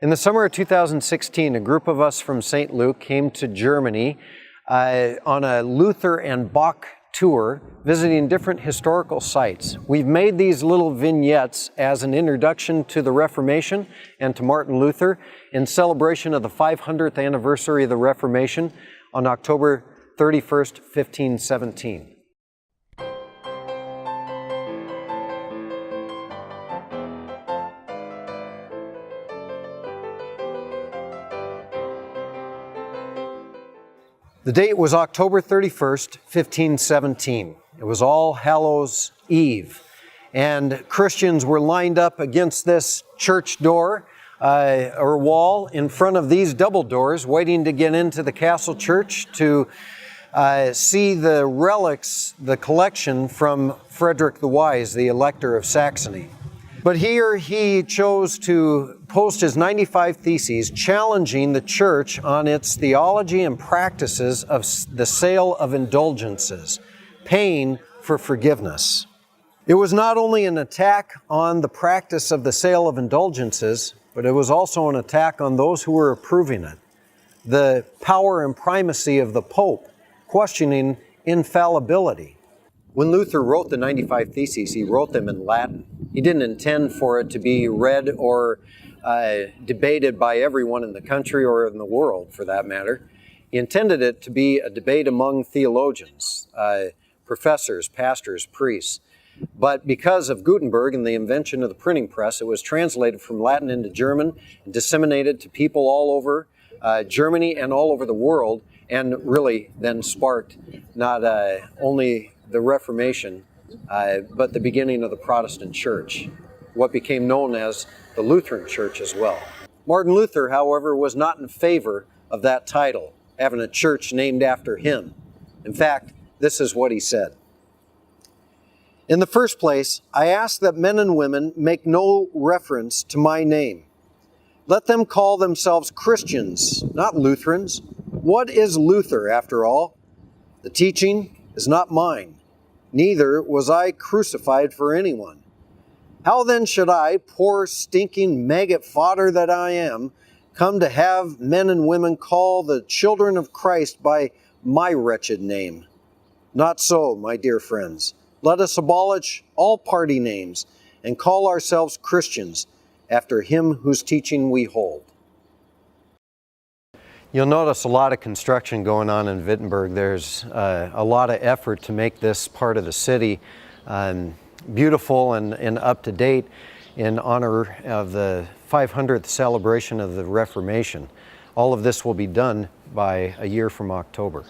In the summer of 2016, a group of us from St. Luke came to Germany on a Luther and Bach tour, visiting different historical sites. We've made these little vignettes as an introduction to the Reformation and to Martin Luther in celebration of the 500th anniversary of the Reformation on October 31st, 1517. The date was October 31st, 1517. It was All Hallows Eve, and Christians were lined up against this church door or wall in front of these double doors, waiting to get into the castle church to see the relics, the collection from Frederick the Wise, the Elector of Saxony. But here he chose to post his 95 Theses, challenging the church on its theology and practices of the sale of indulgences, paying for forgiveness. It was not only an attack on the practice of the sale of indulgences, but it was also an attack on those who were approving it. The power and primacy of the Pope, questioning infallibility. When Luther wrote the 95 Theses, he wrote them in Latin. He didn't intend for it to be read or debated by everyone in the country or in the world, for that matter. He intended it to be a debate among theologians, professors, pastors, priests. But because of Gutenberg and the invention of the printing press, it was translated from Latin into German and disseminated to people all over Germany and all over the world, and really then sparked not only the Reformation, but the beginning of the Protestant Church, what became known as the Lutheran Church as well. Martin Luther, however, was not in favor of that title, having a church named after him. In fact, this is what he said. In the first place, I ask that men and women make no reference to my name. Let them call themselves Christians, not Lutherans. What is Luther, after all? The teaching is not mine. Neither was I crucified for anyone. How then should I, poor stinking maggot fodder that I am, come to have men and women call the children of Christ by my wretched name? Not so, my dear friends. Let us abolish all party names and call ourselves Christians after him whose teaching we hold. You'll notice a lot of construction going on in Wittenberg. There's a lot of effort to make this part of the city beautiful and up to date in honor of the 500th celebration of the Reformation. All of this will be done by a year from October.